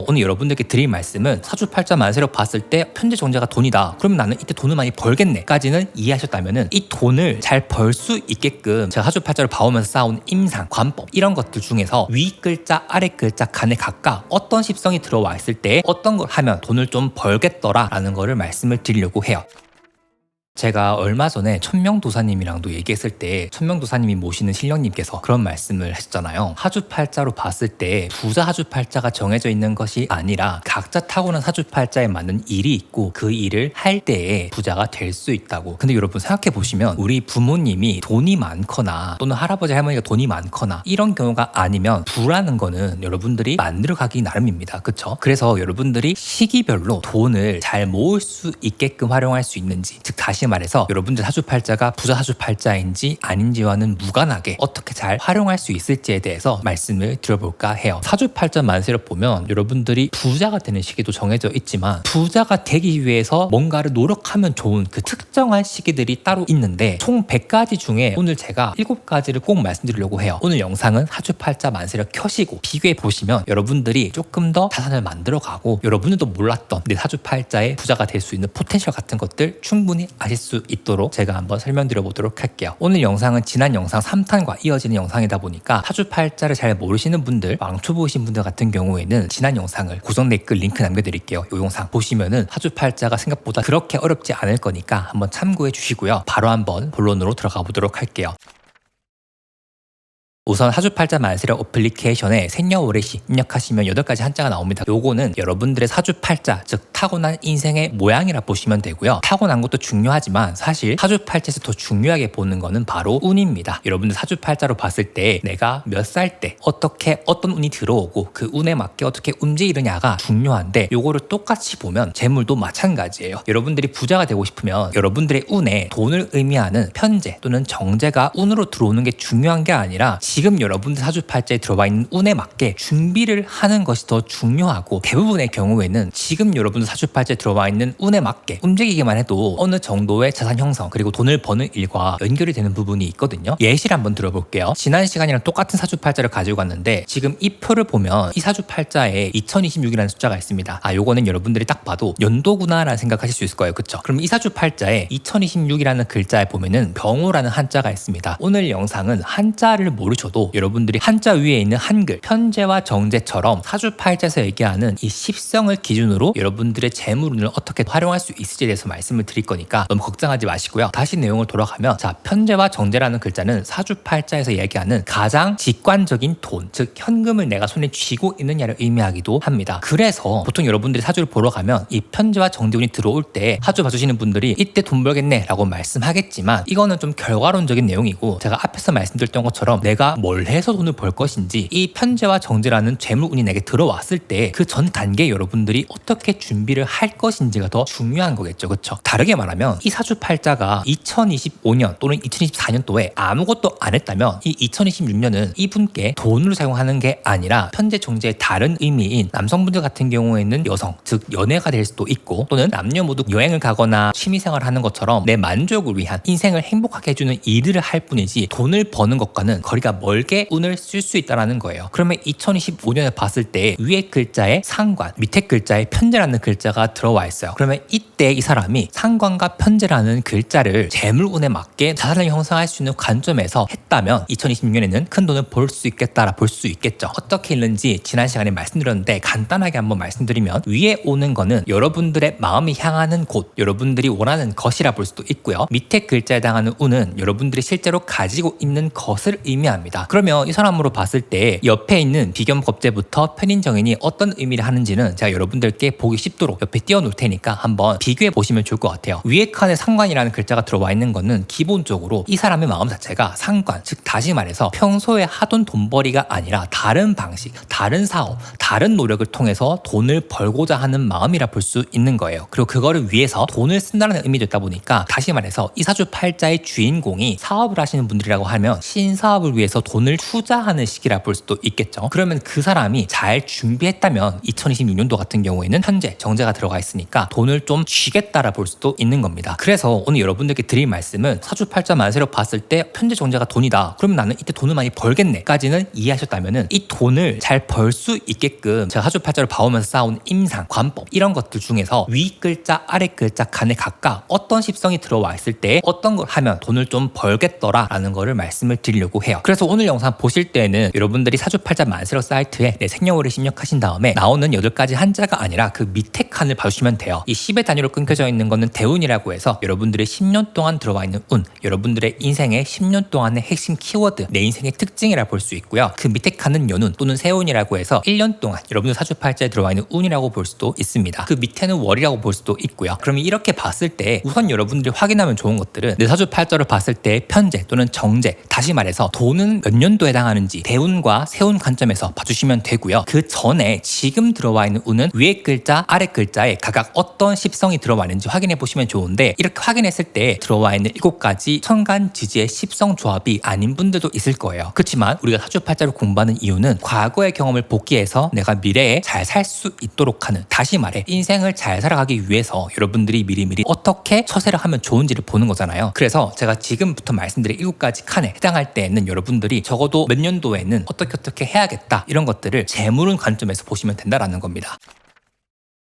오늘 여러분들께 드릴 말씀은 사주팔자 만세력 봤을 때 편재 정제가 돈이다. 그러면 나는 이때 돈을 많이 벌겠네 까지는 이해하셨다면은 이 돈을 잘 벌 수 있게끔 제가 사주팔자를 봐오면서 쌓아온 임상, 관법 이런 것들 중에서 위 글자, 아래 글자 간에 각각 어떤 십성이 들어와 있을 때 어떤 걸 하면 돈을 좀 벌겠더라 라는 거를 말씀을 드리려고 해요. 제가 얼마 전에 천명도사님이랑도 얘기했을 때 천명도사님이 모시는 신령님께서 그런 말씀을 하셨잖아요. 사주팔자로 봤을 때 부자 사주팔자가 정해져 있는 것이 아니라 각자 타고난 사주팔자에 맞는 일이 있고 그 일을 할 때에 부자가 될 수 있다고. 근데 여러분 생각해 보시면 우리 부모님이 돈이 많거나 또는 할아버지 할머니가 돈이 많거나 이런 경우가 아니면 부라는 거는 여러분들이 만들어 가기 나름입니다. 그쵸? 그래서 여러분들이 시기별로 돈을 잘 모을 수 있게끔 활용할 수 있는지, 즉 다시 말해서 여러분들 사주팔자가 부자 사주팔자인지 아닌지와는 무관하게 어떻게 잘 활용할 수 있을지에 대해서 말씀을 드려볼까 해요. 사주팔자 만세력 보면 여러분들이 부자가 되는 시기도 정해져 있지만 부자가 되기 위해서 뭔가를 노력하면 좋은 그 특정한 시기들이 따로 있는데 총 100가지 중에 오늘 제가 7가지를 꼭 말씀드리려고 해요. 오늘 영상은 사주팔자 만세력 켜시고 비교해 보시면 여러분들이 조금 더 자산을 만들어가고 여러분들도 몰랐던 내 사주팔자의 부자가 될 수 있는 포텐셜 같은 것들 충분히 아실 수 있도록 제가 한번 설명드려 보도록 할게요. 오늘 영상은 지난 영상 3탄과 이어지는 영상이다 보니까 사주팔자를 잘 모르시는 분들, 왕초보이신 분들 같은 경우에는 지난 영상을 고정 댓글 링크 남겨드릴게요. 이 영상 보시면은 사주팔자가 생각보다 그렇게 어렵지 않을 거니까 한번 참고해 주시고요. 바로 한번 본론으로 들어가 보도록 할게요. 우선 사주팔자 만세력 어플리케이션에 생년월일시 입력하시면 8가지 한자가 나옵니다. 요거는 여러분들의 사주팔자, 즉 타고난 인생의 모양이라 보시면 되고요. 타고난 것도 중요하지만 사실 사주팔자에서 더 중요하게 보는 거는 바로 운입니다. 여러분들 사주팔자로 봤을 때 내가 몇 살 때 어떻게 어떤 운이 들어오고 그 운에 맞게 어떻게 움직이느냐가 중요한데 요거를 똑같이 보면 재물도 마찬가지예요. 여러분들이 부자가 되고 싶으면 여러분들의 운에 돈을 의미하는 편재 또는 정재가 운으로 들어오는 게 중요한 게 아니라 지금 여러분들 사주팔자에 들어와 있는 운에 맞게 준비를 하는 것이 더 중요하고, 대부분의 경우에는 지금 여러분들 사주팔자에 들어와 있는 운에 맞게 움직이기만 해도 어느 정도의 자산 형성 그리고 돈을 버는 일과 연결이 되는 부분이 있거든요. 예시를 한번 들어볼게요. 지난 시간이랑 똑같은 사주팔자를 가지고 갔는데 지금 이 표를 보면 이 사주팔자에 2026이라는 숫자가 있습니다. 요거는 여러분들이 딱 봐도 연도구나 라는 생각하실 수 있을 거예요. 그쵸? 그럼 이 사주팔자에 2026이라는 글자에 보면은 병호라는 한자가 있습니다. 오늘 영상은 한자를 모르셔도 여러분들이 한자 위에 있는 한글, 편재와 정재처럼 사주팔자에서 얘기하는 이 십성을 기준으로 여러분들의 재물운을 어떻게 활용할 수 있을지에 대해서 말씀을 드릴 거니까 너무 걱정하지 마시고요. 다시 내용을 돌아가면, 자, 편재와 정재라는 글자는 사주팔자에서 얘기하는 가장 직관적인 돈, 즉 현금을 내가 손에 쥐고 있느냐를 의미하기도 합니다. 그래서 보통 여러분들이 사주를 보러 가면 이 편재와 정재운이 들어올 때 사주 봐주시는 분들이 이때 돈 벌겠네 라고 말씀하겠지만 이거는 좀 결과론적인 내용이고, 제가 앞에서 말씀드렸던 것처럼 내가 뭘 해서 돈을 벌 것인지, 이 편재와 정제라는 재물운이 내게 들어왔을 때 그 전 단계 여러분들이 어떻게 준비를 할 것인지가 더 중요한 거겠죠. 그쵸? 다르게 말하면 이 사주팔자가 2025년 또는 2024년도에 아무것도 안 했다면 이 2026년은 이분께 돈을 사용하는 게 아니라 편재 정제의 다른 의미인 남성분들 같은 경우에는 여성, 즉 연애가 될 수도 있고, 또는 남녀 모두 여행을 가거나 취미생활을 하는 것처럼 내 만족을 위한 인생을 행복하게 해주는 일을 할 뿐이지 돈을 버는 것과는 거리가 멀게 운을 쓸 수 있다는 거예요. 그러면 2025년에 봤을 때 위에 글자에 상관, 밑에 글자에 편재라는 글자가 들어와 있어요. 그러면 이때 이 사람이 상관과 편재라는 글자를 재물운에 맞게 자산을 형성할 수 있는 관점에서 했다면 2026년에는 큰 돈을 벌 수 있겠다라 볼 수 있겠죠. 어떻게 했는지 지난 시간에 말씀드렸는데 간단하게 한번 말씀드리면, 위에 오는 거는 여러분들의 마음이 향하는 곳, 여러분들이 원하는 것이라 볼 수도 있고요. 밑에 글자에 해당하는 운은 여러분들이 실제로 가지고 있는 것을 의미합니다. 그러면 이 사람으로 봤을 때 옆에 있는 비견겁재부터 편인정인이 어떤 의미를 하는지는 제가 여러분들께 보기 쉽도록 옆에 띄워놓을 테니까 한번 비교해 보시면 좋을 것 같아요. 위에 칸에 상관이라는 글자가 들어와 있는 거는 기본적으로 이 사람의 마음 자체가 상관, 즉 다시 말해서 평소에 하던 돈벌이가 아니라 다른 방식, 다른 사업, 다른 노력을 통해서 돈을 벌고자 하는 마음이라 볼 수 있는 거예요. 그리고 그거를 위해서 돈을 쓴다는 의미도 있다 보니까, 다시 말해서 이 사주팔자의 주인공이 사업을 하시는 분들이라고 하면 신사업을 위해서 위해서 돈을 투자하는 시기라 볼 수도 있겠죠. 그러면 그 사람이 잘 준비했다면 2026년도 같은 경우에는 현재 정제가 들어가 있으니까 돈을 좀 쥐겠다라 볼 수도 있는 겁니다. 그래서 오늘 여러분들께 드릴 말씀은 사주팔자 만세로 봤을 때 현재 정제가 돈이다. 그러면 나는 이때 돈을 많이 벌겠네 까지는 이해하셨다면은 이 돈을 잘 벌 수 있게끔 제가 사주팔자를 봐오면서 쌓아온 임상, 관법 이런 것들 중에서 위 글자, 아래 글자 간에 각각 어떤 십성이 들어와 있을 때 어떤 걸 하면 돈을 좀 벌겠더라라는 거를 말씀을 드리려고 해요. 그래서 오늘 영상 보실 때는 여러분들이 사주팔자 만세로 사이트에 내 생년월일 입력하신 다음에 나오는 8가지 한자가 아니라 그 밑에 칸을 봐주시면 돼요. 이 10의 단위로 끊겨져 있는 거는 대운이라고 해서 여러분들의 10년 동안 들어와 있는 운, 여러분들의 인생의 10년 동안의 핵심 키워드, 내 인생의 특징이라 볼 수 있고요. 그 밑에 칸은 연운 또는 세운이라고 해서 1년 동안 여러분들 사주팔자에 들어와 있는 운이라고 볼 수도 있습니다. 그 밑에는 월이라고 볼 수도 있고요. 그러면 이렇게 봤을 때 우선 여러분들이 확인하면 좋은 것들은 내 사주팔자를 봤을 때 편제 또는 정제, 다시 말해서 돈은 몇 년도에 해당하는지 대운과 세운 관점에서 봐주시면 되고요. 그 전에 지금 들어와 있는 운은 위에 글자, 아래 글자에 각각 어떤 십성이 들어와 있는지 확인해 보시면 좋은데 이렇게 확인했을 때 들어와 있는 7가지 천간지지의 십성 조합이 아닌 분들도 있을 거예요. 그렇지만 우리가 사주팔자를 공부하는 이유는 과거의 경험을 복기해서 내가 미래에 잘 살 수 있도록 하는, 다시 말해 인생을 잘 살아가기 위해서 여러분들이 미리미리 어떻게 처세를 하면 좋은지를 보는 거잖아요. 그래서 제가 지금부터 말씀드린 7가지 칸에 해당할 때에는 여러분들이 적어도 몇 년도에는 어떻게 해야겠다 이런 것들을 재물운 관점에서 보시면 된다라는 겁니다.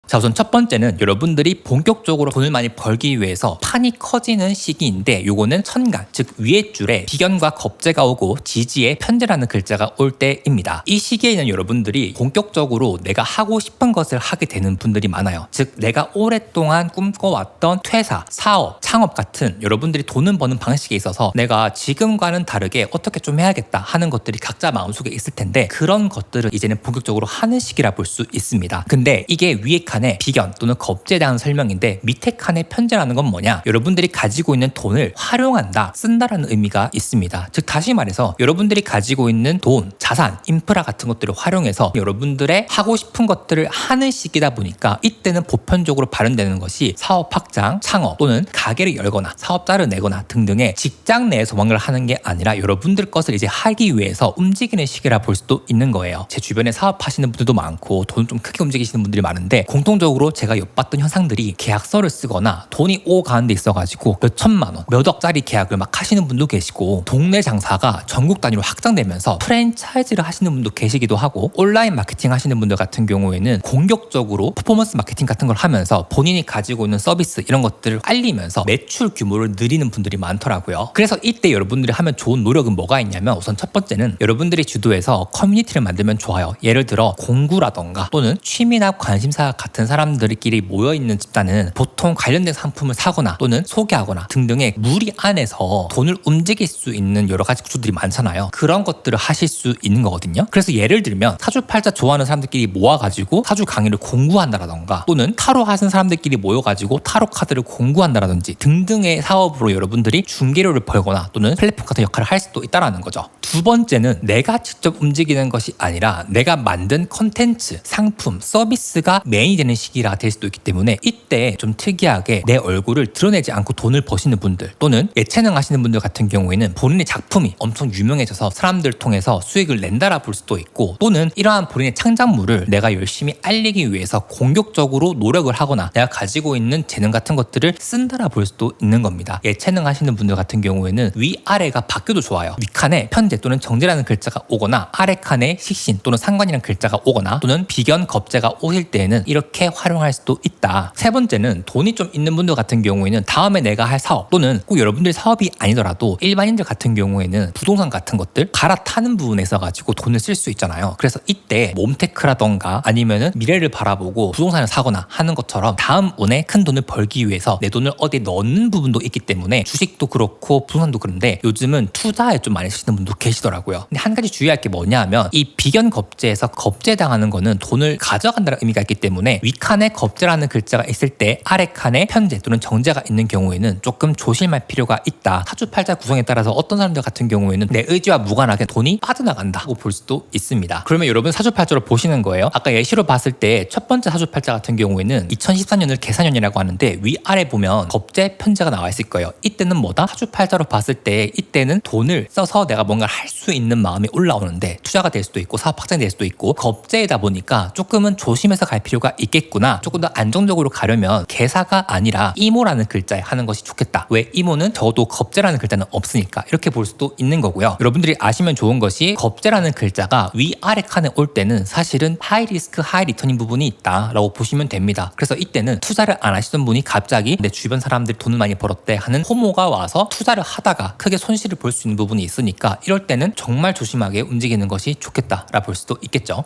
자, 우선 첫 번째는 여러분들이 본격적으로 돈을 많이 벌기 위해서 판이 커지는 시기인데 요거는 천간, 즉 위에 줄에 비견과 겁재가 오고 지지에 편제라는 글자가 올 때입니다. 이 시기에는 여러분들이 본격적으로 내가 하고 싶은 것을 하게 되는 분들이 많아요. 즉 내가 오랫동안 꿈꿔왔던 퇴사, 사업, 창업 같은 여러분들이 돈을 버는 방식에 있어서 내가 지금과는 다르게 어떻게 좀 해야겠다 하는 것들이 각자 마음속에 있을 텐데 그런 것들을 이제는 본격적으로 하는 시기라 볼 수 있습니다. 근데 이게 위에 칸에 비견 또는 겁재에 대한 설명인데 밑에 칸에 편제라는 건 뭐냐? 여러분들이 가지고 있는 돈을 활용한다, 쓴다라는 의미가 있습니다. 즉 다시 말해서 여러분들이 가지고 있는 돈, 자산, 인프라 같은 것들을 활용해서 여러분들의 하고 싶은 것들을 하는 시기다 보니까 이때는 보편적으로 발현되는 것이 사업 확장, 창업 또는 가게를 열거나 사업자를 내거나 등등의 직장 내에서 뭔가를 하는 게 아니라 여러분들 것을 이제 하기 위해서 움직이는 시기라 볼 수도 있는 거예요. 제 주변에 사업하시는 분들도 많고 돈 좀 크게 움직이시는 분들이 많은데 공통적으로 제가 엿봤던 현상들이 계약서를 쓰거나 돈이 오가는 데 있어가지고 몇 천만 원, 몇 억짜리 계약을 막 하시는 분도 계시고 동네 장사가 전국 단위로 확장되면서 프랜차이즈를 하시는 분도 계시기도 하고 온라인 마케팅 하시는 분들 같은 경우에는 공격적으로 퍼포먼스 마케팅 같은 걸 하면서 본인이 가지고 있는 서비스 이런 것들을 알리면서 매출 규모를 늘리는 분들이 많더라고요. 그래서 이때 여러분들이 하면 좋은 노력은 뭐가 있냐면 우선 첫 번째는 여러분들이 주도해서 커뮤니티를 만들면 좋아요. 예를 들어 공구라던가 또는 취미나 관심사 같은 사람들끼리 모여있는 집단은 보통 관련된 상품을 사거나 또는 소개하거나 등등의 무리 안에서 돈을 움직일 수 있는 여러 가지 구조들이 많잖아요. 그런 것들을 하실 수 있는 거거든요. 그래서 예를 들면 사주팔자 좋아하는 사람들끼리 모아가지고 사주 강의를 공부한다라던가 또는 타로 하는 사람들끼리 모여가지고 타로 카드를 공부한다라든지 등등의 사업으로 여러분들이 중개료를 벌거나 또는 플랫폼 같은 역할을 할 수도 있다라는 거죠. 두 번째는 내가 직접 움직이는 것이 아니라 내가 만든 컨텐츠, 상품, 서비스가 메인이 되는 시기가 될 수도 있기 때문에 이때 좀 특이하게 내 얼굴을 드러내지 않고 돈을 버시는 분들 또는 예체능 하시는 분들 같은 경우에는 본인의 작품이 엄청 유명해져서 사람들 통해서 수익을 낸다라 볼 수도 있고 또는 이러한 본인의 창작물을 내가 열심히 알리기 위해서 공격적으로 노력을 하거나 내가 가지고 있는 재능 같은 것들을 쓴다라 볼 수도 있는 겁니다. 예체능 하시는 분들 같은 경우에는 위아래가 바뀌어도 좋아요. 윗칸에 편제 또는 정제라는 글자가 오거나 아래칸에 식신 또는 상관이라는 글자가 오거나 또는 비견, 겁재가 오실 때에는 이렇게 활용할 수도 있다. 세 번째는 돈이 좀 있는 분들 같은 경우에는 다음에 내가 할 사업 또는 꼭 여러분들의 사업이 아니더라도 일반인들 같은 경우에는 부동산 같은 것들 갈아타는 부분에 있어가지고 돈을 쓸 수 있잖아요. 그래서 이때 몸테크라던가 아니면은 미래를 바라보고 부동산을 사거나 하는 것처럼 다음 운에 큰 돈을 벌기 위해서 내 돈을 어디에 넣는 부분도 있기 때문에 주식도 그렇고 부동산도 그런데 요즘은 투자에 좀 많이 쓰시는 분도 계시더라고요. 근데 한 가지 주의할 게 뭐냐 하면 이 비견 겁재에서 겁재당하는 거는 돈을 가져간다는 의미가 있기 때문에 위칸에 겁재라는 글자가 있을 때 아래 칸에 편재 또는 정재가 있는 경우에는 조금 조심할 필요가 있다. 사주팔자 구성에 따라서 어떤 사람들 같은 경우에는 내 의지와 무관하게 돈이 빠져나간다고 볼 수도 있습니다. 그러면 여러분 사주팔자로 보시는 거예요. 아까 예시로 봤을 때 첫 번째 사주팔자 같은 경우에는 2014년을 계산년이라고 하는데 위아래 보면 겁재 편재가 나와 있을 거예요. 이때는 뭐다? 사주팔자로 봤을 때 이때는 돈을 써서 내가 뭔가 할 수 있는 마음이 올라오는데 투자가 될 수도 있고 사업 확장이 될 수도 있고 겁재이다 보니까 조금은 조심해서 갈 필요가 있겠구나. 조금 더 안정적으로 가려면 개사가 아니라 이모라는 글자에 하는 것이 좋겠다. 왜? 이모는 적어도 겁재라는 글자는 없으니까 이렇게 볼 수도 있는 거고요. 여러분들이 아시면 좋은 것이 겁재라는 글자가 위아래 칸에 올 때는 사실은 하이 리스크 하이 리턴인 부분이 있다라고 보시면 됩니다. 그래서 이때는 투자를 안 하시던 분이 갑자기 내 주변 사람들이 돈을 많이 벌었대 하는 호모가 와서 투자를 하다가 크게 손실을 볼 수 있는 부분이 있으니까 이럴 때는 정말 조심하게 움직이는 것이 좋겠다라 볼 수도 있겠죠.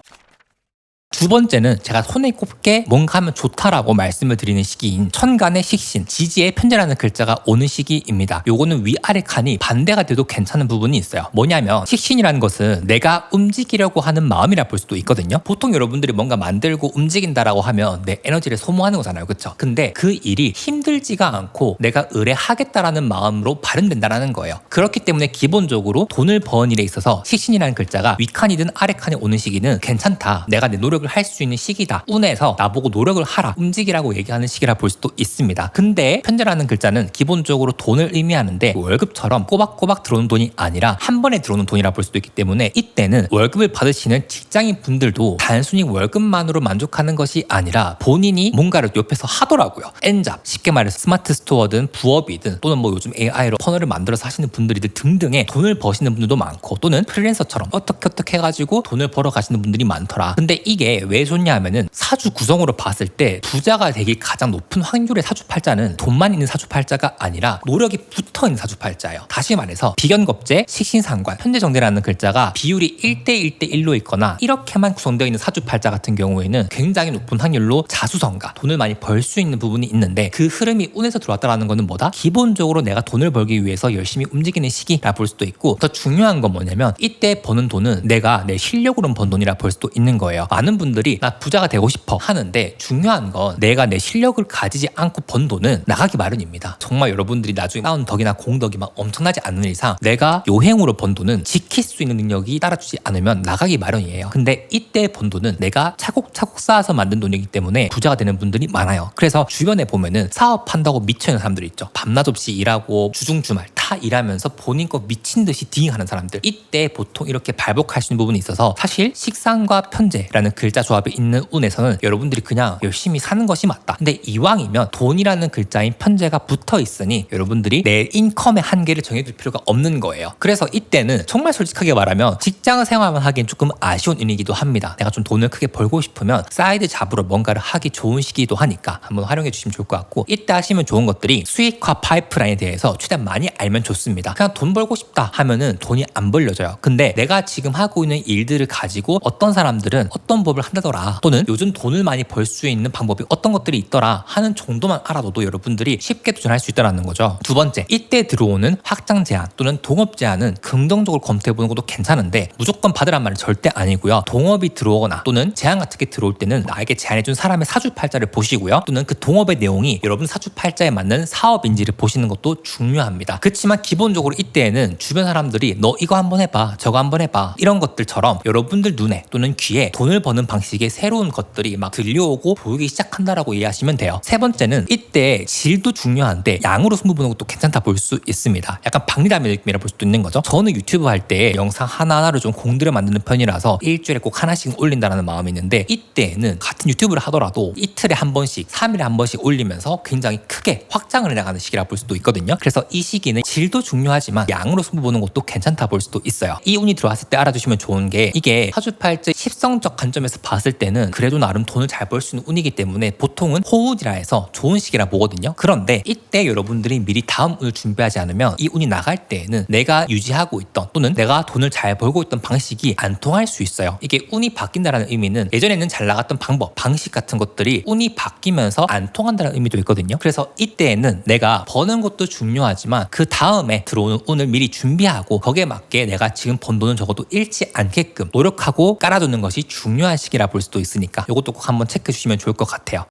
두 번째는 제가 손에 꼽게 뭔가 하면 좋다라고 말씀을 드리는 시기인 천간의 식신, 지지의 편재라는 글자가 오는 시기입니다. 요거는 위아래 칸이 반대가 돼도 괜찮은 부분이 있어요. 뭐냐면 식신이라는 것은 내가 움직이려고 하는 마음이라 볼 수도 있거든요. 보통 여러분들이 뭔가 만들고 움직인다라고 하면 내 에너지를 소모하는 거잖아요. 그렇죠? 근데 그 일이 힘들지가 않고 내가 의뢰하겠다라는 마음으로 발현된다라는 거예요. 그렇기 때문에 기본적으로 돈을 버는 일에 있어서 식신이라는 글자가 위칸이든 아래 칸에 오는 시기는 괜찮다. 내가 내 노력을 할 수 있는 시기다. 운에서 나보고 노력을 하라, 움직이라고 얘기하는 시기라 볼 수도 있습니다. 근데 편재라는 글자는 기본적으로 돈을 의미하는데 월급처럼 꼬박꼬박 들어오는 돈이 아니라 한 번에 들어오는 돈이라 볼 수도 있기 때문에 이때는 월급을 받으시는 직장인 분들도 단순히 월급만으로 만족하는 것이 아니라 본인이 뭔가를 옆에서 하더라고요. 엔잡, 쉽게 말해서 스마트 스토어든 부업이든 또는 뭐 요즘 AI로 퍼널을 만들어서 하시는 분들이든 등등의 돈을 버시는 분들도 많고 또는 프리랜서처럼 어떻게 해가지고 돈을 벌어 가시는 분들이 많더라. 근데 이게 왜 좋냐 하면은 사주 구성으로 봤을 때 부자가 되기 가장 높은 확률의 사주팔자는 돈만 있는 사주팔자가 아니라 노력이 붙어있는 사주팔자예요. 다시 말해서 비견겁재, 식신상관, 편재정대라는 글자가 비율이 1대1대1로 있거나 이렇게만 구성되어 있는 사주팔자 같은 경우에는 굉장히 높은 확률로 자수성가, 돈을 많이 벌 수 있는 부분이 있는데 그 흐름이 운에서 들어왔다라는 것은 뭐다? 기본적으로 내가 돈을 벌기 위해서 열심히 움직이는 시기라 볼 수도 있고 더 중요한 건 뭐냐면 이때 버는 돈은 내가 내 실력으로 번 돈이라 볼 수도 있는 거예요. 많은 분들이 나 부자가 되고 싶어 하는데 중요한 건 내가 내 실력을 가지지 않고 번 돈은 나가기 마련입니다. 정말 여러분들이 나중에 쌓은 덕이나 공덕이 막 엄청나지 않는 이상 내가 요행으로 번 돈은 지킬 수 있는 능력이 따라주지 않으면 나가기 마련이에요. 근데 이때 번 돈은 내가 차곡차곡 쌓아서 만든 돈이기 때문에 부자가 되는 분들이 많아요. 그래서 주변에 보면은 사업한다고 미쳐있는 사람들이 있죠. 밤낮 없이 일하고 주중주말 다 일하면서 본인 거 미친 듯이 딩하는 사람들, 이때 보통 이렇게 발복할 수 있는 부분이 있어서 사실 식상과 편재라는 글자 조합이 있는 운에서는 여러분들이 그냥 열심히 사는 것이 맞다. 근데 이왕이면 돈이라는 글자인 편재가 붙어 있으니 여러분들이 내 인컴의 한계를 정해둘 필요가 없는 거예요. 그래서 이때는 정말 솔직하게 말하면 직장 생활만 하기엔 조금 아쉬운 운이기도 합니다. 내가 좀 돈을 크게 벌고 싶으면 사이드 잡으로 뭔가를 하기 좋은 시기도 하니까 한번 활용해 주시면 좋을 것 같고, 이때 하시면 좋은 것들이 수익화 파이프라인에 대해서 최대한 많이 알면 좋습니다. 그냥 돈 벌고 싶다 하면은 돈이 안 벌려져요. 근데 내가 지금 하고 있는 일들을 가지고 어떤 사람들은 어떤 법을 한다더라, 또는 요즘 돈을 많이 벌 수 있는 방법이 어떤 것들이 있더라 하는 정도만 알아둬도 여러분들이 쉽게 도전할 수 있다는 거죠. 두 번째, 이때 들어오는 확장 제한 또는 동업 제한은 긍정적으로 검토해보는 것도 괜찮은데 무조건 받으란 말은 절대 아니고요. 동업이 들어오거나 또는 제한 같은 게 들어올 때는 나에게 제안해준 사람의 사주팔자를 보시고요. 또는 그 동업의 내용이 여러분 사주팔자에 맞는 사업인지를 보시는 것도 중요합니다. 그렇지만 기본적으로 이때에는 주변 사람들이 너 이거 한번 해봐, 저거 한번 해봐, 이런 것들처럼 여러분들 눈에 또는 귀에 돈을 버는 방식의 새로운 것들이 막 들려오고 보이기 시작한다라고 이해하시면 돼요. 세 번째는 이때 질도 중요한데 양으로 승부 보는 것도 괜찮다 볼 수 있습니다. 약간 박리담의 느낌이라 볼 수도 있는 거죠. 저는 유튜브 할 때 영상 하나하나를 좀 공들여 만드는 편이라서 일주일에 꼭 하나씩 올린다는 마음이 있는데, 이때는 같은 유튜브를 하더라도 이틀에 한 번씩 3일에 한 번씩 올리면서 굉장히 크게 확장을 해나가는 시기라 볼 수도 있거든요. 그래서 이 시기는 질도 중요하지만 양으로 승부 보는 것도 괜찮다 볼 수도 있어요. 이 운이 들어왔을 때 알아두시면 좋은 게, 이게 사주팔자 십성적 관점에서 봤을 때는 그래도 나름 돈을 잘 벌 수 있는 운이기 때문에 보통은 호운이라 해서 좋은 시기라 보거든요. 그런데 이때 여러분들이 미리 다음 운을 준비하지 않으면 이 운이 나갈 때에는 내가 유지하고 있던 또는 내가 돈을 잘 벌고 있던 방식이 안 통할 수 있어요. 이게 운이 바뀐다는 의미는 예전에는 잘 나갔던 방법, 방식 같은 것들이 운이 바뀌면서 안 통한다는 의미도 있거든요. 그래서 이때에는 내가 버는 것도 중요하지만 그 다음에 들어오는 운을 미리 준비하고 거기에 맞게 내가 지금 번 돈은 적어도 잃지 않게끔 노력하고 깔아두는 것이 중요한 시기라 볼 수도 있으니까 이것도 꼭 한번 체크해 주시면 좋을 것 같아요.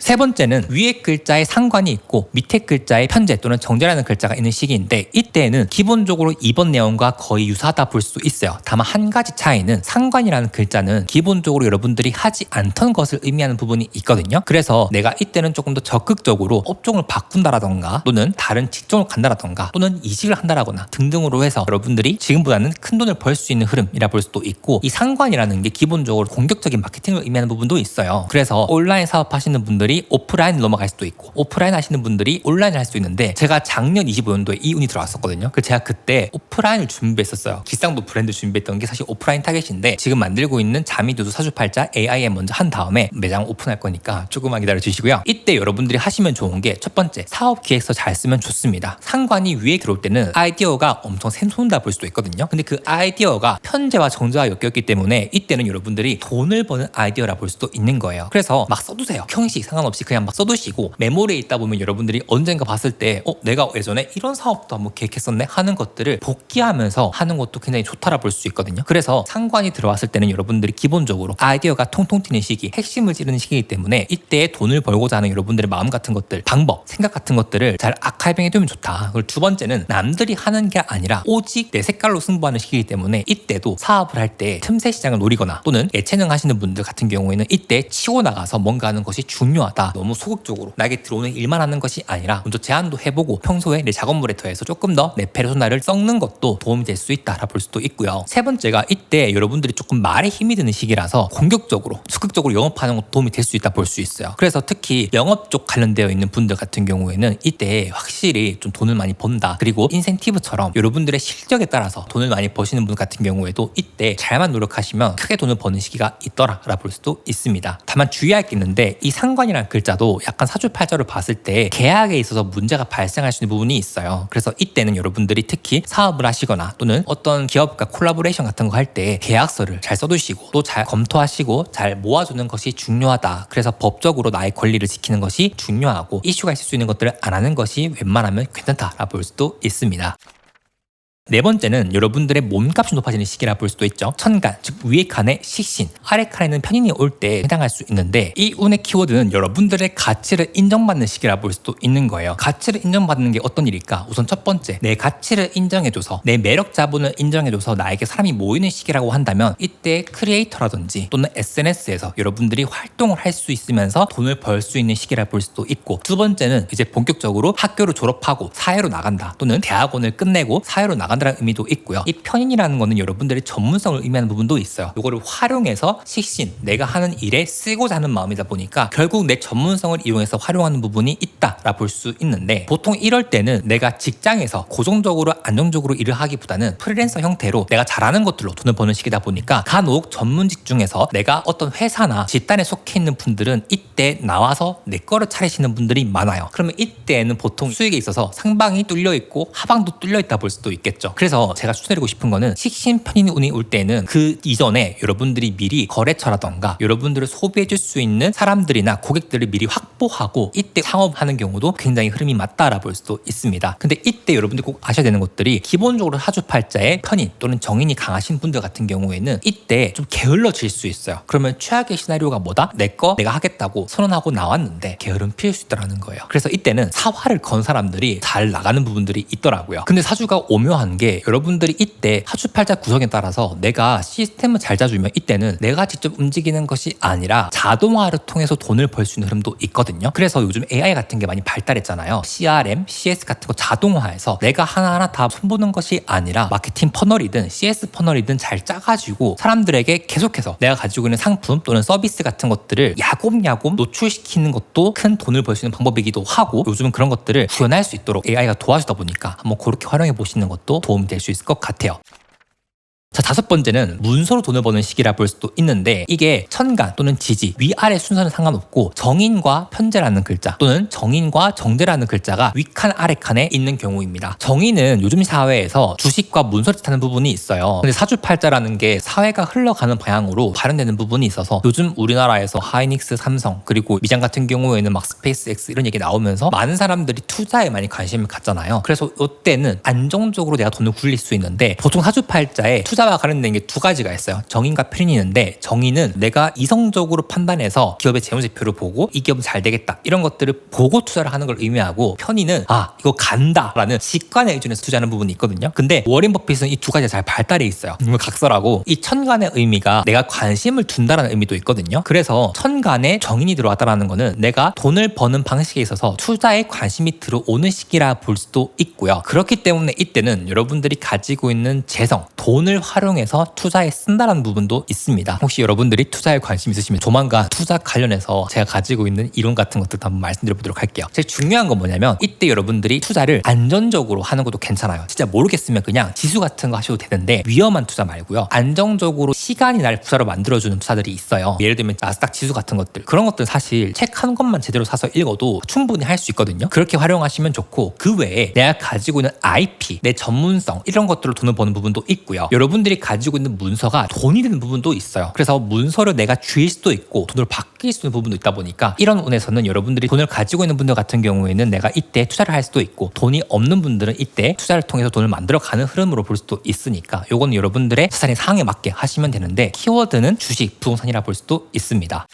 세 번째는 위에 글자에 상관이 있고 밑에 글자에 편제 또는 정제라는 글자가 있는 시기인데 이때에는 기본적으로 이번 내용과 거의 유사하다 볼 수 있어요. 다만 한 가지 차이는 상관이라는 글자는 기본적으로 여러분들이 하지 않던 것을 의미하는 부분이 있거든요. 그래서 내가 이때는 조금 더 적극적으로 업종을 바꾼다라던가 또는 다른 직종을 간다라던가 또는 이직을 한다라거나 등등으로 해서 여러분들이 지금보다는 큰 돈을 벌 수 있는 흐름이라 볼 수도 있고 이 상관이라는 게 기본적으로 공격적인 마케팅을 의미하는 부분도 있어요. 그래서 온라인 사업하시는 분들이 오프라인을 넘어갈 수도 있고 오프라인 하시는 분들이 온라인을 할 수도 있는데 제가 작년 25년도에 이 운이 들어왔었거든요. 그래서 제가 그때 오프라인을 준비했었어요. 기상도 브랜드 준비했던 게 사실 오프라인 타겟인데 지금 만들고 있는 자미두수 사주팔자 AIM 먼저 한 다음에 매장 오픈할 거니까 조금만 기다려 주시고요. 이때 여러분들이 하시면 좋은 게 첫 번째 사업 기획서 잘 쓰면 좋습니다. 상관이 위에 들어올 때는 아이디어가 엄청 샘솟는다 볼 수도 있거든요. 근데 그 아이디어가 편제와 정제와 엮였기 때문에 이때는 여러분들이 돈을 버는 아이디어라 볼 수도 있는 거예요. 그래서 막 써두세요. 형식 상관없이 그냥 막 써두시고 메모리에 있다 보면 여러분들이 언젠가 봤을 때 내가 예전에 이런 사업도 한번 계획했었네 하는 것들을 복귀하면서 하는 것도 굉장히 좋다라 볼 수 있거든요. 그래서 상관이 들어왔을 때는 여러분들이 기본적으로 아이디어가 통통 튀는 시기, 핵심을 찌르는 시기이기 때문에 이때 돈을 벌고자 하는 여러분들의 마음 같은 것들, 방법, 생각 같은 것들을 잘 아카이빙해 두면 좋다. 그리고 두 번째는 남들이 하는 게 아니라 오직 내 색깔로 승부하는 시기이기 때문에 이때도 사업을 할 때 틈새 시장을 노리거나 또는 예체능 하시는 분들 같은 경우에는 이때 치고 나가서 뭔가 하는 것이 중요하다. 너무 소극적으로 나에게 들어오는 일만 하는 것이 아니라 먼저 제안도 해보고 평소에 내 작업물에 더해서 조금 더 내 페르소나를 썩는 것도 도움이 될 수 있다라 볼 수도 있고요. 세 번째가 이때 여러분들이 조금 말에 힘이 드는 시기라서 공격적으로 적극적으로 영업하는 것도 도움이 될 수 있다 볼 수 있어요. 그래서 특히 영업 쪽 관련되어 있는 분들 같은 경우에는 이때 확실히 좀 돈을 많이 번다. 그리고 인센티브처럼 여러분들의 실적에 따라서 돈을 많이 버시는 분 같은 경우에도 이때 잘만 노력하시면 크게 돈을 버는 시기가 있더라라 볼 수도 있습니다. 다만 주의할 게 있는데 이 상관이라는 글자도 약간 사주팔자로 봤을 때 계약에 있어서 문제가 발생할 수 있는 부분이 있어요. 그래서 이때는 여러분들이 특히 사업을 하시거나 또는 어떤 기업과 콜라보레이션 같은 거 할 때 계약서를 잘 써두시고 또 잘 검토하시고 잘 모아두는 것이 중요하다. 그래서 법적으로 나의 권리를 지키는 것이 중요하고 이슈가 있을 수 있는 것들을 안 하는 것이 웬만하면 괜찮다라 볼 수도 있습니다. 네 번째는 여러분들의 몸값이 높아지는 시기라 볼 수도 있죠. 천간, 즉 위에 칸에 식신, 아래 칸에는 편인이 올 때 해당할 수 있는데 이 운의 키워드는 여러분들의 가치를 인정받는 시기라 볼 수도 있는 거예요. 가치를 인정받는 게 어떤 일일까? 우선 첫 번째, 내 가치를 인정해줘서 내 매력 자본을 인정해줘서 나에게 사람이 모이는 시기라고 한다면 이때 크리에이터라든지 또는 SNS에서 여러분들이 활동을 할 수 있으면서 돈을 벌 수 있는 시기라 볼 수도 있고 두 번째는 이제 본격적으로 학교를 졸업하고 사회로 나간다 또는 대학원을 끝내고 사회로 나간다는 의미도 있고요. 이 편인이라는 거는 여러분들의 전문성을 의미하는 부분도 있어요. 이거를 활용해서 식신, 내가 하는 일에 쓰고자 하는 마음이다 보니까 결국 내 전문성을 이용해서 활용하는 부분이 있다라 볼 수 있는데 보통 이럴 때는 내가 직장에서 고정적으로 안정적으로 일을 하기보다는 프리랜서 형태로 내가 잘하는 것들로 돈을 버는 시기다 보니까 간혹 전문직 중에서 내가 어떤 회사나 집단에 속해 있는 분들은 이때 나와서 내 거를 차리시는 분들이 많아요. 그러면 이때는 보통 수익에 있어서 상방이 뚫려 있고 하방도 뚫려 있다 볼 수도 있겠죠. 그래서 제가 추천드리고 싶은 거는 식신 편인 운이 올 때는 그 이전에 여러분들이 미리 거래처라던가 여러분들을 소비해줄 수 있는 사람들이나 고객들을 미리 확보하고 이때 창업하는 경우도 굉장히 흐름이 맞다라 볼 수도 있습니다. 근데 이때 여러분들이 꼭 아셔야 되는 것들이 기본적으로 사주팔자에 편인 또는 정인이 강하신 분들 같은 경우에는 이때 좀 게을러질 수 있어요. 그러면 최악의 시나리오가 뭐다? 내 거 내가 하겠다고 선언하고 나왔는데 게으름 피울 수 있다는 거예요. 그래서 이때는 사활을 건 사람들이 잘 나가는 부분들이 있더라고요. 근데 사주가 오묘한 게 여러분들이 이때 사주팔자 구성에 따라서 내가 시스템을 잘 짜주면 이때는 내가 직접 움직이는 것이 아니라 자동화를 통해서 돈을 벌 수 있는 흐름도 있거든요. 그래서 요즘 AI 같은 게 많이 발달했잖아요. CRM, CS 같은 거 자동화해서 내가 하나하나 다 손보는 것이 아니라 마케팅 퍼널이든 CS 퍼널이든 잘 짜가지고 사람들에게 계속해서 내가 가지고 있는 상품 또는 서비스 같은 것들을 야곱야곱 노출시키는 것도 큰 돈을 벌 수 있는 방법이기도 하고 요즘은 그런 것들을 구현할 수 있도록 AI가 도와주다 보니까 한번 그렇게 활용해 보시는 것도 도움이 될 수 있을 것 같아요. 자, 다섯 번째는 문서로 돈을 버는 시기라 볼 수도 있는데 이게 천간 또는 지지 위아래 순서는 상관없고 정인과 편제라는 글자 또는 정인과 정제라는 글자가 윗칸 아래칸에 있는 경우입니다. 정인은 요즘 사회에서 주식과 문서를 뜻하는 부분이 있어요. 근데 사주팔자라는 게 사회가 흘러가는 방향으로 발현되는 부분이 있어서 요즘 우리나라에서 하이닉스, 삼성 그리고 미장 같은 경우에는 막 스페이스X 이런 얘기 나오면서 많은 사람들이 투자에 많이 관심을 갖잖아요. 그래서 이때는 안정적으로 내가 돈을 굴릴 수 있는데 보통 사주팔자에 투자와 관련된 게 두 가지가 있어요. 정인과 편인이 있는데 정인은 내가 이성적으로 판단해서 기업의 재무제표를 보고 이 기업은 잘 되겠다 이런 것들을 보고 투자를 하는 걸 의미하고 편인은 이거 간다 라는 직관에 의존해서 투자하는 부분이 있거든요. 근데 워렌 버핏은 이 두 가지가 잘 발달해 있어요. 각설하고 이 천간의 의미가 내가 관심을 둔다라는 의미도 있거든요. 그래서 천간에 정인이 들어왔다라는 거는 내가 돈을 버는 방식에 있어서 투자에 관심이 들어오는 시기라 볼 수도 있고요. 그렇기 때문에 이때는 여러분들이 가지고 있는 재성, 돈을 활용해서 투자에 쓴다는 부분도 있습니다. 혹시 여러분들이 투자에 관심 있으시면 조만간 투자 관련해서 제가 가지고 있는 이론 같은 것들도 한번 말씀드려보도록 할게요. 제일 중요한 건 뭐냐면 이때 여러분들이 투자를 안전적으로 하는 것도 괜찮아요. 진짜 모르겠으면 그냥 지수 같은 거 하셔도 되는데 위험한 투자 말고요. 안정적으로 시간이 날 부자로 만들어주는 투자들이 있어요. 예를 들면 나스닥 지수 같은 것들 그런 것들은 사실 책 한 권만 제대로 사서 읽어도 충분히 할 수 있거든요. 그렇게 활용하시면 좋고 그 외에 내가 가지고 있는 IP, 내 전문성 이런 것들로 돈을 버는 부분도 있고요. 여러분들이 가지고 있는 문서가 돈이 되는 부분도 있어요. 그래서 문서를 내가 쥐일 수도 있고 돈을 바뀔 수 있는 부분도 있다 보니까 이런 운에서는 여러분들이 돈을 가지고 있는 분들 같은 경우에는 내가 이때 투자를 할 수도 있고 돈이 없는 분들은 이때 투자를 통해서 돈을 만들어가는 흐름으로 볼 수도 있으니까 요건 여러분들의 자산의 상황에 맞게 하시면 되는데 키워드는 주식, 부동산이라 볼 수도 있습니다.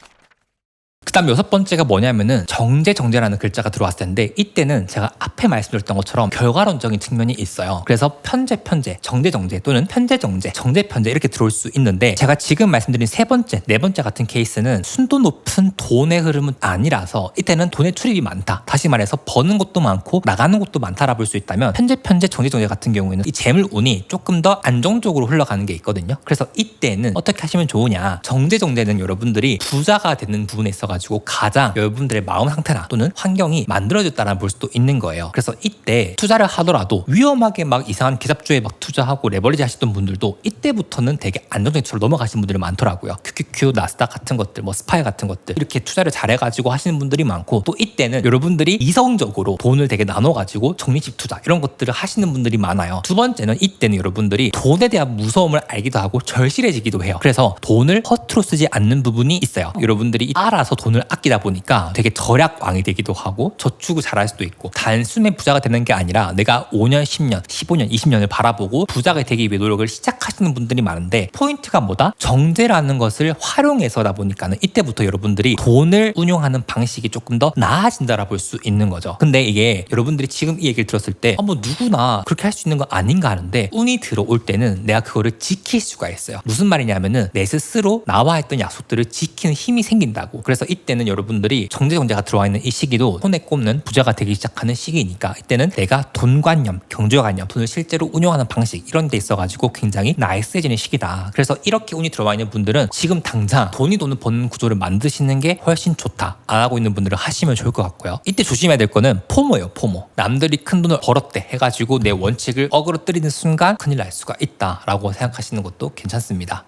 그 다음 여섯 번째가 뭐냐면은 정제라는 글자가 들어왔을 텐데 이때는 제가 앞에 말씀드렸던 것처럼 결과론적인 측면이 있어요. 그래서 편제, 정제 또는 편제, 정제 이렇게 들어올 수 있는데 제가 지금 말씀드린 세 번째, 네 번째 같은 케이스는 순도 높은 돈의 흐름은 아니라서 이때는 돈의 출입이 많다. 다시 말해서 버는 것도 많고 나가는 것도 많다라 볼 수 있다면 편제, 정제 같은 경우에는 이 재물운이 조금 더 안정적으로 흘러가는 게 있거든요. 그래서 이때는 어떻게 하시면 좋으냐. 정제는 여러분들이 부자가 되는 부분에 있어가지고 가장 여러분들의 마음 상태나 또는 환경이 만들어졌다라 볼 수도 있는 거예요. 그래서 이때 투자를 하더라도 위험하게 막 이상한 기잡주에 막 투자하고 레버리지 하시던 분들도 이때부터는 되게 안정적인 투자로 넘어가시는 분들이 많더라고요. QQQ, 나스닥 같은 것들, 뭐 스파이 같은 것들 이렇게 투자를 잘해가지고 하시는 분들이 많고 또 이때는 여러분들이 이성적으로 돈을 되게 나눠가지고 적립식 투자 이런 것들을 하시는 분들이 많아요. 두 번째는 이때는 여러분들이 돈에 대한 무서움을 알기도 하고 절실해지기도 해요. 그래서 돈을 허투루 쓰지 않는 부분이 있어요. 여러분들이 알아서 돈을 아끼다 보니까 되게 절약왕이 되기도 하고 저축을 잘할 수도 있고 단숨에 부자가 되는 게 아니라 내가 5년, 10년, 15년, 20년을 바라보고 부자가 되기 위해 노력을 시작하시는 분들이 많은데 포인트가 뭐다? 정제라는 것을 활용해서다 보니까는 이때부터 여러분들이 돈을 운용하는 방식이 조금 더 나아진다라 볼 수 있는 거죠. 근데 이게 여러분들이 지금 이 얘기를 들었을 때 뭐 누구나 그렇게 할 수 있는 거 아닌가 하는데 운이 들어올 때는 내가 그거를 지킬 수가 있어요. 무슨 말이냐면은 내 스스로 나와 했던 약속들을 지키는 힘이 생긴다고. 그래서 이때는 여러분들이 정제가 들어와 있는 이 시기도 손에 꼽는 부자가 되기 시작하는 시기니까 이때는 내가 돈관념, 경제관념, 돈을 실제로 운용하는 방식 이런 데 있어가지고 굉장히 나이스해지는 시기다. 그래서 이렇게 운이 들어와 있는 분들은 지금 당장 돈을 버는 구조를 만드시는 게 훨씬 좋다. 안 하고 있는 분들은 하시면 좋을 것 같고요. 이때 조심해야 될 거는 포모예요. 포모. 남들이 큰 돈을 벌었대 해가지고 내 원칙을 어그러뜨리는 순간 큰일 날 수가 있다라고 생각하시는 것도 괜찮습니다.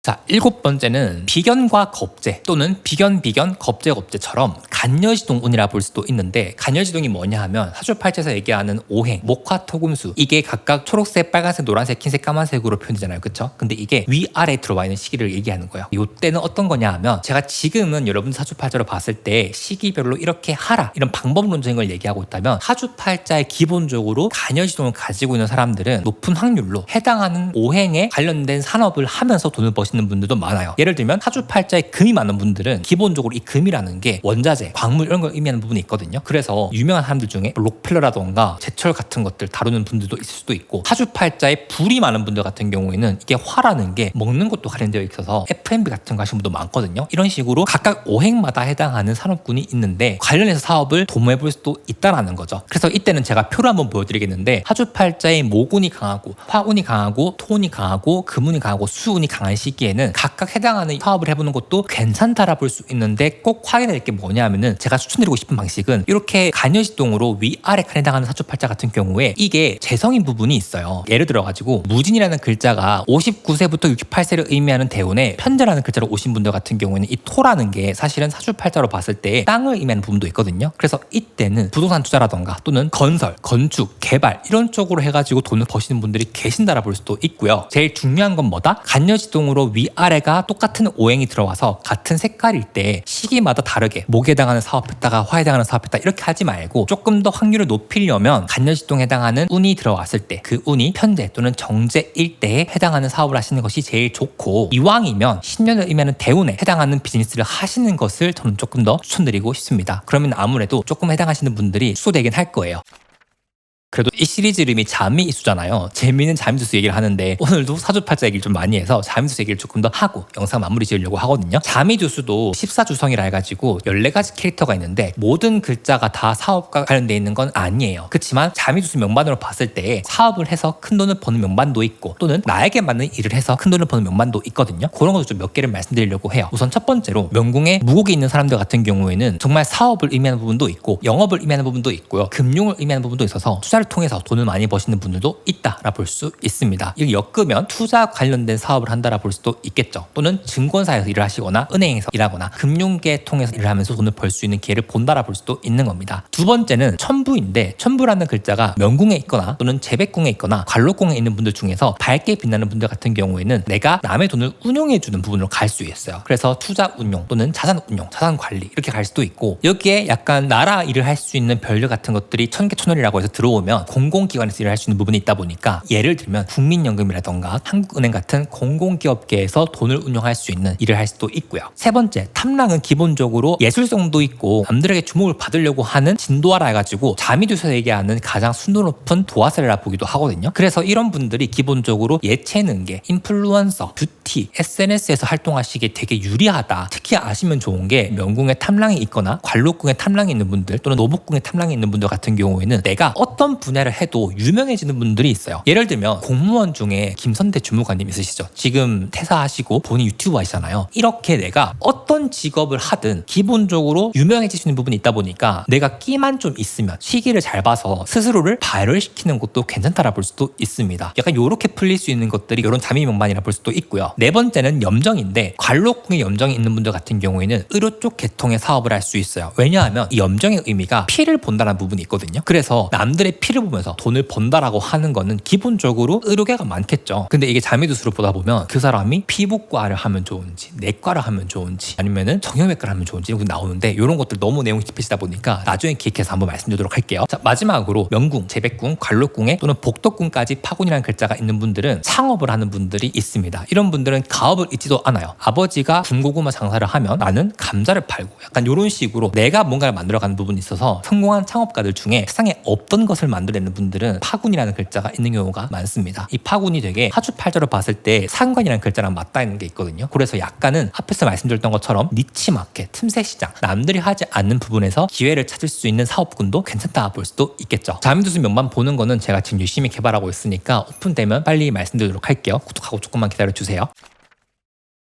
자, 일곱 번째는 비견과 겁재 또는 비견, 겁재처럼 간여지동운이라 볼 수도 있는데 간여지동이 뭐냐 하면 사주팔자에서 얘기하는 오행, 목화, 토금수 이게 각각 초록색, 빨간색, 노란색, 흰색, 까만색으로 표현되잖아요. 그쵸? 근데 이게 위아래에 들어와 있는 시기를 얘기하는 거예요. 이때는 어떤 거냐 하면 제가 지금은 여러분 사주팔자로 봤을 때 시기별로 이렇게 하라 이런 방법론적인 걸 얘기하고 있다면 사주팔자에 기본적으로 간여지동을 가지고 있는 사람들은 높은 확률로 해당하는 오행에 관련된 산업을 하면서 돈을 버시는 분들도 많아요. 예를 들면 사주팔자에 금이 많은 분들은 기본적으로 이 금이라는 게 원자재, 광물 이런 걸 의미하는 부분이 있거든요. 그래서 유명한 사람들 중에 록펠러라던가 제철 같은 것들 다루는 분들도 있을 수도 있고 사주팔자에 불이 많은 분들 같은 경우에는 이게 화라는 게 먹는 것도 관련되어 있어서 F&B 같은 거 하시는 분도 많거든요. 이런 식으로 각각 오행마다 해당하는 산업군이 있는데 관련해서 사업을 도모해볼 수도 있다라는 거죠. 그래서 이때는 제가 표를 한번 보여드리겠는데 사주팔자에 모군이 강하고 화운이 강하고 토운이 강하고 금운이 강하고 수운이 강한 시기 보시기에는 각각 해당하는 사업을 해보는 것도 괜찮다라 볼 수 있는데 꼭 확인해야 될 게 뭐냐면은 제가 추천드리고 싶은 방식은 이렇게 간여시동으로 위아래 칸에 해당하는 사주팔자 같은 경우에 이게 재성인 부분이 있어요. 예를 들어가지고 무진이라는 글자가 59세부터 68세를 의미하는 대운에 편재라는 글자로 오신 분들 같은 경우에는 이 토라는 게 사실은 사주팔자로 봤을 때 땅을 의미하는 부분도 있거든요. 그래서 이때는 부동산 투자라던가 또는 건설, 건축, 개발 이런 쪽으로 해가지고 돈을 버시는 분들이 계신다라 볼 수도 있고요. 제일 중요한 건 뭐다? 간여지동으로 위아래가 똑같은 오행이 들어와서 같은 색깔일 때 시기마다 다르게 목에 해당하는 사업했다가 화에 해당하는 사업했다 이렇게 하지 말고 조금 더 확률을 높이려면 간여지동에 해당하는 운이 들어왔을 때 그 운이 편재 또는 정제일 때에 해당하는 사업을 하시는 것이 제일 좋고 이왕이면 신년을 의미하는 대운에 해당하는 비즈니스를 하시는 것을 저는 조금 더 추천드리고 싶습니다. 그러면 아무래도 조금 해당하시는 분들이 수소되긴 할 거예요. 그래도 이 시리즈 이름이 자미이수잖아요. 재미있는 자미이수 얘기를 하는데 오늘도 사주팔자 얘기를 좀 많이 해서 자미이수 얘기를 조금 더 하고 영상 마무리 지으려고 하거든요. 자미주수도 14주성이라 해가지고 14가지 캐릭터가 있는데 모든 글자가 다 사업과 관련되어 있는 건 아니에요. 그렇지만 자미주수 명반으로 봤을 때 사업을 해서 큰 돈을 버는 명반도 있고 또는 나에게 맞는 일을 해서 큰 돈을 버는 명반도 있거든요. 그런 것도 좀 몇 개를 말씀드리려고 해요. 우선 첫 번째로 명궁에 무곡이 있는 사람들 같은 경우에는 정말 사업을 의미하는 부분도 있고 영업을 의미하는 부분도 있고요. 금융을 의미하는 부분도 있어서 투자를 통해서 돈을 많이 버시는 분들도 있다라 볼 수 있습니다. 이걸 엮으면 투자 관련된 사업을 한다라 볼 수도 있겠죠. 또는 증권사에서 일을 하시거나 은행에서 일하거나 금융계 통해서 일을 하면서 돈을 벌 수 있는 기회를 본다라 볼 수도 있는 겁니다. 두 번째는 천부인데 천부라는 글자가 명궁에 있거나 또는 재백궁에 있거나 관록궁에 있는 분들 중에서 밝게 빛나는 분들 같은 경우에는 내가 남의 돈을 운용해주는 부분으로 갈 수 있어요. 그래서 투자 운용 또는 자산 운용, 자산 관리 이렇게 갈 수도 있고 여기에 약간 나라 일을 할 수 있는 별들 같은 것들이 천개천월이라고 해서 들어오면 공공기관에서 일을 할 수 있는 부분이 있다 보니까 예를 들면 국민연금이라던가 한국은행 같은 공공기업계에서 돈을 운용할 수 있는 일을 할 수도 있고요. 세 번째, 탐랑은 기본적으로 예술성도 있고 남들에게 주목을 받으려고 하는 진도화라 해가지고 자미두에서 얘기하는 가장 순도 높은 도화살이라 보기도 하거든요. 그래서 이런 분들이 기본적으로 예체능계, 인플루언서, 뷰티, SNS에서 활동하시기에 되게 유리하다. 특히 아시면 좋은 게 명궁에 탐랑이 있거나 관록궁에 탐랑이 있는 분들 또는 노복궁에 탐랑이 있는 분들 같은 경우에는 내가 어떤 분야를 해도 유명해지는 분들이 있어요. 예를 들면 공무원 중에 김선태 주무관님 있으시죠. 지금 퇴사하시고 본인 유튜브 하시잖아요. 이렇게 내가 어떤 직업을 하든 기본적으로 유명해질 수 있는 부분이 있다 보니까 내가 끼만 좀 있으면 시기를 잘 봐서 스스로를 발휘시키는 것도 괜찮다라 볼 수도 있습니다. 약간 요렇게 풀릴 수 있는 것들이 이런 자미명반이라 볼 수도 있고요. 네 번째는 염정인데 관록궁에 염정이 있는 분들 같은 경우에는 의료 쪽 계통의 사업을 할 수 있어요. 왜냐하면 이 염정의 의미가 피를 본다는 부분이 있거든요. 그래서 남들의 피를 보면서 돈을 번다라고 하는 거는 기본적으로 의료계가 많겠죠. 근데 이게 자미두수로 보다 보면 그 사람이 피부과를 하면 좋은지 내과를 하면 좋은지 아니면은 정형외과를 하면 좋은지 이런 거 나오는데 이런 것들 너무 내용이 깊으시다 보니까 나중에 기획해서 한번 말씀드리도록 할게요. 자, 마지막으로 명궁, 재백궁, 관록궁에 또는 복덕궁까지 파군이라는 글자가 있는 분들은 창업을 하는 분들이 있습니다. 이런 분들은 가업을 잊지도 않아요. 아버지가 군고구마 장사를 하면 나는 감자를 팔고 약간 이런 식으로 내가 뭔가를 만들어가는 부분이 있어서 성공한 창업가들 중에 세상에 없던 것을 만들어내는 분들은 파군이라는 글자가 있는 경우가 많습니다. 이 파군이 되게 사주팔자로 봤을 때 상관이라는 글자랑 맞닿아 있는 게 있거든요. 그래서 약간은 앞에서 말씀드렸던 것처럼 니치 마켓, 틈새 시장, 남들이 하지 않는 부분에서 기회를 찾을 수 있는 사업군도 괜찮다 볼 수도 있겠죠. 자미두수 명반 보는 거는 제가 지금 열심히 개발하고 있으니까 오픈되면 빨리 말씀드리도록 할게요. 구독하고 조금만 기다려주세요.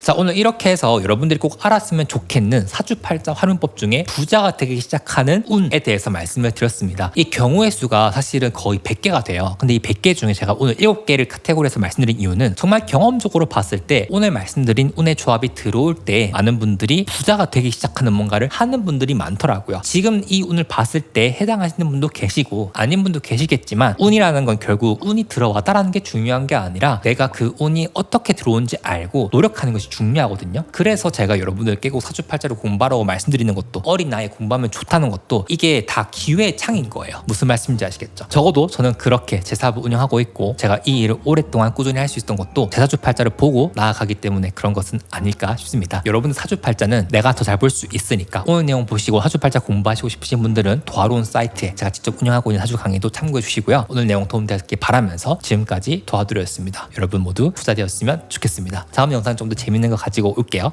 자, 오늘 이렇게 해서 여러분들이 꼭 알았으면 좋겠는 사주팔자 활용법 중에 부자가 되기 시작하는 운에 대해서 말씀을 드렸습니다. 이 경우의 수가 사실은 거의 100개가 돼요. 근데 이 100개 중에 제가 오늘 7개를 카테고리에서 말씀드린 이유는 정말 경험적으로 봤을 때 오늘 말씀드린 운의 조합이 들어올 때 많은 분들이 부자가 되기 시작하는 뭔가를 하는 분들이 많더라고요. 지금 이 운을 봤을 때 해당하시는 분도 계시고 아닌 분도 계시겠지만 운이라는 건 결국 운이 들어왔다라는 게 중요한 게 아니라 내가 그 운이 어떻게 들어온지 알고 노력하는 것이 중요하거든요. 그래서 제가 여러분들께 꼭 사주팔자를 공부하라고 말씀드리는 것도 어린 나이에 공부하면 좋다는 것도 이게 다 기회의 창인 거예요. 무슨 말씀인지 아시겠죠? 적어도 저는 그렇게 제 사업을 운영하고 있고 제가 이 일을 오랫동안 꾸준히 할 수 있었던 것도 제 사주팔자를 보고 나아가기 때문에 그런 것은 아닐까 싶습니다. 여러분 사주팔자는 내가 더 잘 볼 수 있으니까 오늘 내용 보시고 사주팔자 공부하시고 싶으신 분들은 도와로운 사이트에 제가 직접 운영하고 있는 사주 강의도 참고해 주시고요. 오늘 내용 도움되었길 바라면서 지금까지 도와드렸습니다. 여러분 모두 부자 되었으면 좋겠습니다. 다음 영상 좀 더 재밌는 거 가지고 올게요.